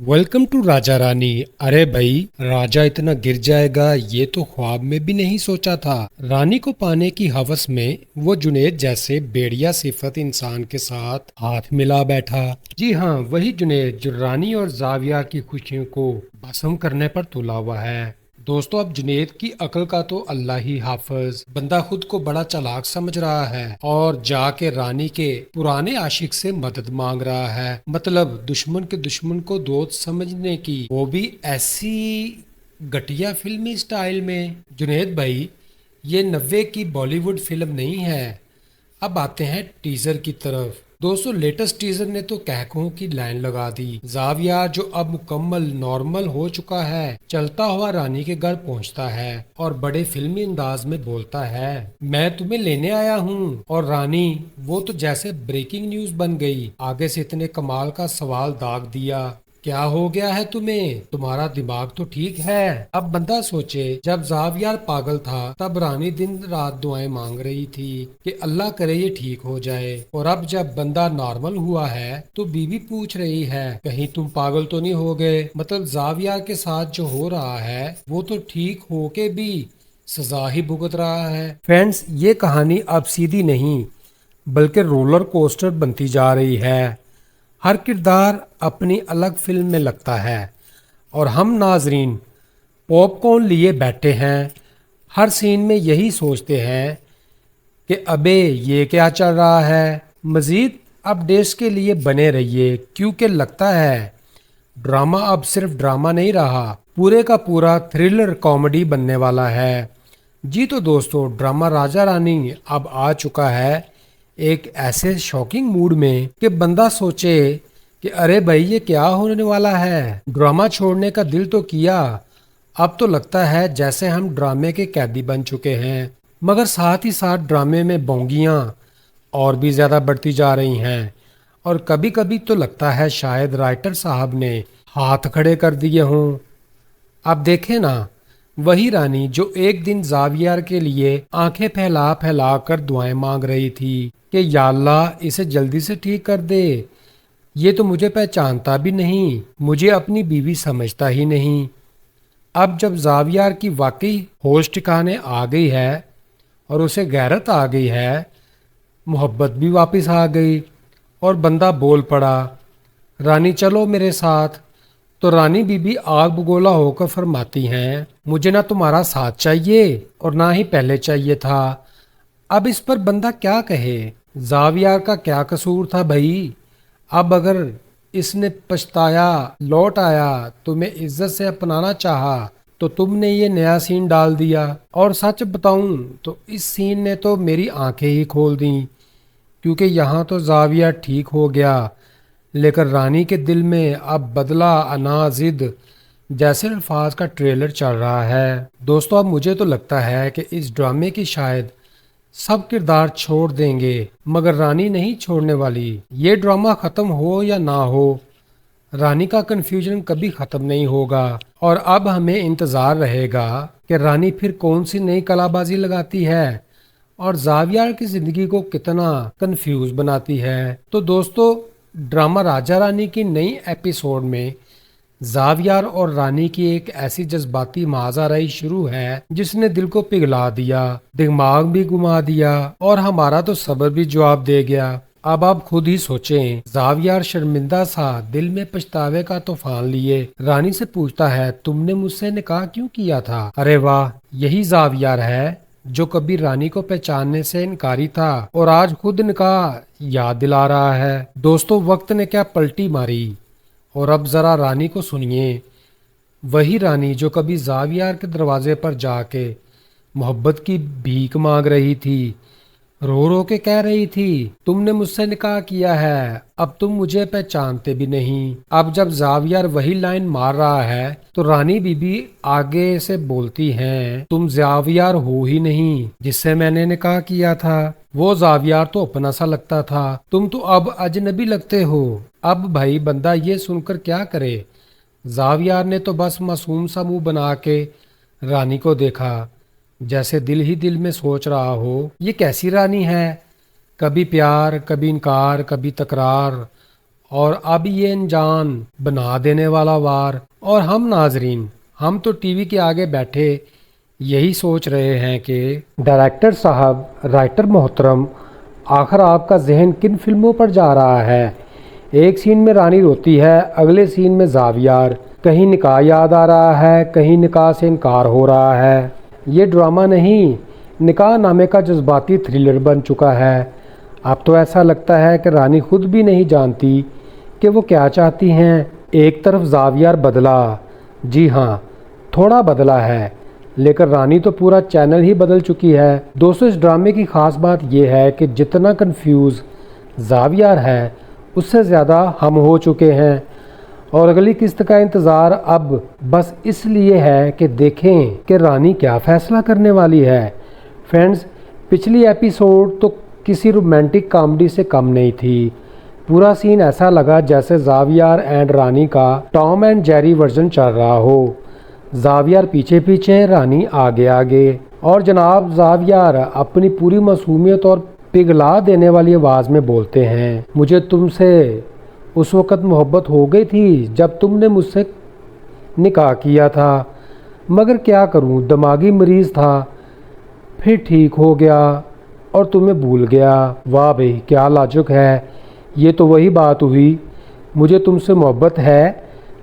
Welcome to Raja Rani. अरे भाई, राजा इतना गिर जाएगा ये तो ख्वाब में भी नहीं सोचा था। रानी को पाने की हवस में वो जुनेद जैसे बेड़िया सिफत इंसान के साथ हाथ मिला बैठा। जी हाँ, वही जुनेद जो रानी और जाविया की खुशियों को भस्म करने पर तुला हुआ है। दोस्तों, अब जुनेद की अकल का तो अल्लाह ही हाफिज। बंदा खुद को बड़ा चालाक समझ रहा है और जाके रानी के पुराने आशिक से मदद मांग रहा है। मतलब दुश्मन के दुश्मन को दोस्त समझने की, वो भी ऐसी घटिया फिल्मी स्टाइल में। जुनेद भाई, ये 90 की बॉलीवुड फिल्म नहीं है। अब आते हैं टीजर की तरफ। दोस्तों, लेटेस्ट टीजर ने तो कहकों की लाइन लगा दी। जाविया जो अब मुकम्मल नॉर्मल हो चुका है, चलता हुआ रानी के घर पहुंचता है और बड़े फिल्मी अंदाज में बोलता है, मैं तुम्हें लेने आया हूँ। और रानी वो तो जैसे ब्रेकिंग न्यूज बन गई। आगे से इतने कमाल का सवाल दाग दिया, क्या हो गया है तुम्हें? तुम्हारा दिमाग तो ठीक है। अब बंदा सोचे, जब जावियार पागल था तब रानी दिन रात दुआएं मांग रही थी कि अल्लाह करे ये ठीक हो जाए। और अब जब बंदा नॉर्मल हुआ है तो बीवी पूछ रही है, कहीं तुम पागल तो नहीं हो गए? मतलब जावियार के साथ जो हो रहा है वो तो ठीक होके भी सजा ही भुगत रहा है। फ्रेंड्स, ये कहानी अब सीधी नहीं बल्कि रोलर कोस्टर बनती जा रही है। हर किरदार अपनी अलग फिल्म में लगता है और हम नाजरीन पॉपकॉर्न लिए बैठे हैं, हर सीन में यही सोचते हैं कि अबे ये क्या चल रहा है। मज़ीद अपडेट्स के लिए बने रहिए, क्योंकि लगता है ड्रामा अब सिर्फ ड्रामा नहीं रहा, पूरे का पूरा थ्रिलर कॉमेडी बनने वाला है। जी तो दोस्तों, ड्रामा राजा रानी अब आ चुका है एक ऐसे शॉकिंग मूड में कि बंदा सोचे कि अरे भाई ये क्या होने वाला है। ड्रामा छोड़ने का दिल तो किया, अब तो लगता है जैसे हम ड्रामे के कैदी बन चुके हैं। मगर साथ ही साथ ड्रामे में बोंगियां और भी ज़्यादा बढ़ती जा रही हैं और कभी कभी तो लगता है शायद राइटर साहब ने हाथ खड़े कर दिए हों। अब देखें ना, वही रानी जो एक दिन जावियार के लिए आंखें फैला फैला कर दुआएं मांग रही थी कि या अल्लाह इसे जल्दी से ठीक कर दे, ये तो मुझे पहचानता भी नहीं, मुझे अपनी बीवी समझता ही नहीं। अब जब जावियार की वाकई होश ठिकाने आ गई है और उसे गैरत आ गई है, मोहब्बत भी वापस आ गई और बंदा बोल पड़ा, रानी चलो मेरे साथ। तो रानी बीबी आग बगोला होकर फरमाती हैं, मुझे ना तुम्हारा साथ चाहिए और ना ही पहले चाहिए था। अब इस पर बंदा क्या कहे? जावियार का क्या कसूर था भाई? अब अगर इसने पछताया, लौट आया, तुम्हें इज्जत से अपनाना चाहा, तो तुमने ये नया सीन डाल दिया। और सच बताऊं तो इस सीन ने तो मेरी आंखें ही खोल दी, क्योंकि यहाँ तो जाविया ठीक हो गया, लेकिन रानी के दिल में अब बदला अना जिद जैसे अल्फाज का ट्रेलर चल रहा है। दोस्तों, अब मुझे तो लगता है कि इस ड्रामे की शायद सब किरदार छोड़ देंगे, मगर रानी नहीं छोड़ने वाली। ये ड्रामा खत्म हो या ना हो, रानी का कन्फ्यूजन कभी खत्म नहीं होगा और अब हमें इंतजार रहेगा कि रानी फिर कौन सी नई कलाबाजी लगाती है और जावियार की जिंदगी को कितना कंफ्यूज बनाती है। तो दोस्तों, ड्रामा राजा रानी की नई एपिसोड में जावियार और रानी की एक ऐसी जज्बाती माजाराई शुरू है जिसने दिल को पिघला दिया, दिमाग भी घुमा दिया और हमारा तो सब्र भी जवाब दे गया। अब आप खुद ही सोचें, जावियार शर्मिंदा सा दिल में पछतावे का तूफान लिए रानी से पूछता है, तुमने मुझसे निकाह क्यों किया था? अरे वाह, यही जावियार है जो कभी रानी को पहचानने से इनकारी था और आज खुद निकाह याद दिला रहा है। दोस्तों, वक्त ने क्या पलटी मारी। और अब जरा रानी को सुनिए, वही रानी जो कभी जावियार के दरवाजे पर जाके मोहब्बत की भीख मांग रही थी, रो रो के कह रही थी, तुमने मुझसे निकाह किया है, अब तुम मुझे पहचानते भी नहीं। अब जब जावियार वही लाइन मार रहा है तो रानी बीबी आगे से बोलती हैं, तुम जावियार हो ही नहीं जिससे मैंने निकाह किया था। वो जावियार तो अपना सा लगता था, तुम तो अब अजनबी लगते हो। अब भाई बंदा ये सुनकर क्या करे? जावियार ने तो बस मासूम सा मुंह बना के रानी को देखा, जैसे दिल ही दिल में सोच रहा हो, ये कैसी रानी है, कभी प्यार, कभी इनकार, कभी तकरार اور اب یہ انجان بنا دینے والا وار، اور ہم ناظرین، ہم تو ٹی وی کے آگے بیٹھے یہی سوچ رہے ہیں کہ ڈائریکٹر صاحب، رائٹر محترم، آخر آپ کا ذہن کن فلموں پر جا رہا ہے؟ ایک سین میں رانی روتی ہے، اگلے سین میں زاویار، کہیں نکاح یاد آ رہا ہے، کہیں نکاح سے انکار ہو رہا ہے۔ یہ ڈرامہ نہیں، نکاح نامے کا جذباتی تھرلر بن چکا ہے۔ اب تو ایسا لگتا ہے کہ رانی خود بھی نہیں جانتی کہ وہ کیا چاہتی ہیں۔ ایک طرف زاویار بدلا، جی ہاں تھوڑا بدلا ہے، لیکن رانی تو پورا چینل ہی بدل چکی ہے۔ دوستو، اس ڈرامے کی خاص بات یہ ہے کہ جتنا کنفیوز زاویار ہے، اس سے زیادہ ہم ہو چکے ہیں، اور اگلی قسط کا انتظار اب بس اس لیے ہے کہ دیکھیں کہ رانی کیا فیصلہ کرنے والی ہے۔ فرینڈز، پچھلی ایپیسوڈ تو کسی رومانٹک کامیڈی سے کم نہیں تھی۔ پورا سین ایسا لگا جیسے زاویار اینڈ رانی کا ٹام اینڈ جیری ورژن چل رہا ہو۔ زاویار پیچھے پیچھے، رانی آگے آگے، اور جناب زاویار اپنی پوری معصومیت اور پگھلا دینے والی آواز میں بولتے ہیں، مجھے تم سے اس وقت محبت ہو گئی تھی جب تم نے مجھ سے نکاح کیا تھا، مگر کیا کروں، دماغی مریض تھا، پھر ٹھیک ہو گیا اور تمہیں بھول گیا۔ واہ بھئی، کیا لاجک ہے۔ یہ تو وہی بات ہوئی، مجھے تم سے محبت ہے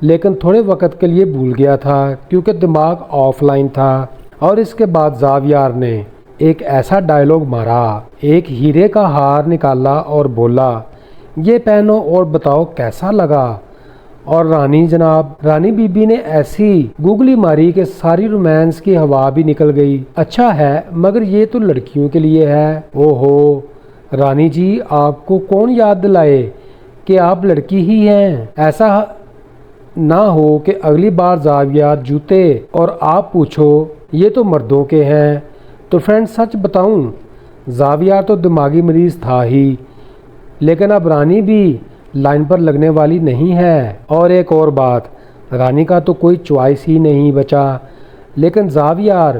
لیکن تھوڑے وقت کے لیے بھول گیا تھا کیونکہ دماغ آف لائن تھا۔ اور اس کے بعد زاویار نے ایک ایسا ڈائیلاگ مارا، ایک ہیرے کا ہار نکالا اور بولا، یہ پہنو اور بتاؤ کیسا لگا۔ اور رانی جناب، رانی بی بی نے ایسی گوگلی ماری کہ ساری رومانس کی ہوا بھی نکل گئی۔ اچھا ہے، مگر یہ تو لڑکیوں کے لیے ہے۔ او ہو رانی جی، آپ کو کون یاد دلائے کہ آپ لڑکی ہی ہیں؟ ایسا نہ ہو کہ اگلی بار زاویار جوتے اور آپ پوچھو یہ تو مردوں کے ہیں۔ تو فرینڈ، سچ بتاؤں، زاویار تو دماغی مریض تھا ہی، لیکن اب رانی بھی لائن پر لگنے والی نہیں ہے۔ اور ایک اور بات، رانی کا تو کوئی چوائس ہی نہیں بچا، لیکن زاویار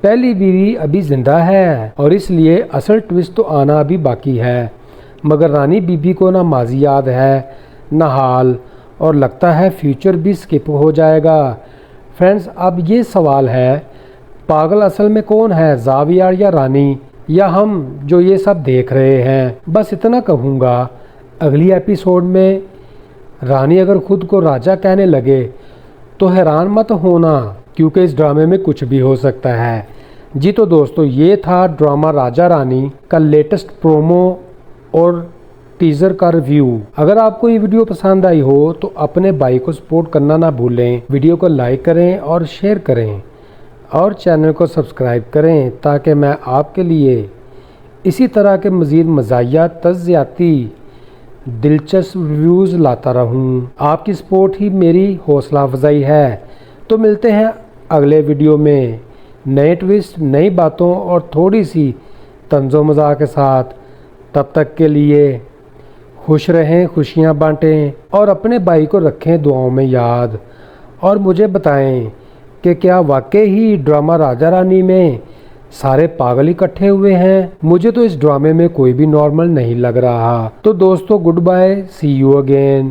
پہلی بیوی ابھی زندہ ہے اور اس لیے اصل ٹوسٹ تو آنا ابھی باقی ہے۔ مگر رانی بی بی کو نہ ماضی یاد ہے نہ حال، اور لگتا ہے فیوچر بھی سکپ ہو جائے گا۔ فرینڈز، اب یہ سوال ہے، پاگل اصل میں کون ہے، زاویار یا رانی، یا ہم جو یہ سب دیکھ رہے ہیں؟ بس اتنا کہوں گا، اگلی ایپیسوڈ میں رانی اگر خود کو راجا کہنے لگے تو حیران مت ہونا، کیونکہ اس ڈرامے میں کچھ بھی ہو سکتا ہے۔ جی تو دوستو، یہ تھا ڈرامہ راجا رانی کا لیٹسٹ پرومو اور ٹیزر کا ریویو۔ اگر آپ کو یہ ویڈیو پسند آئی ہو تو اپنے بھائی کو سپورٹ کرنا نہ بھولیں، ویڈیو کو لائک کریں اور شیئر کریں، اور چینل کو سبسکرائب کریں تاکہ میں آپ کے لیے اسی طرح کے مزید مزاحیہ، تجزیاتی، دلچسپ ریویوز لاتا رہوں۔ آپ کی سپورٹ ہی میری حوصلہ افزائی ہے۔ تو ملتے ہیں اگلے ویڈیو میں نئے ٹوسٹ، نئی باتوں اور تھوڑی سی طنز و مزاح کے ساتھ۔ تب تک کے لیے خوش رہیں، خوشیاں بانٹیں، اور اپنے بھائی کو رکھیں دعاؤں میں یاد، اور مجھے بتائیں کہ کیا واقعی ہی ڈرامہ راجا رانی میں سارے پاگل اکٹھے ہوئے ہیں؟ مجھے تو اس ڈرامے میں کوئی بھی نارمل نہیں لگ رہا۔ تو دوستو، goodbye, see you again.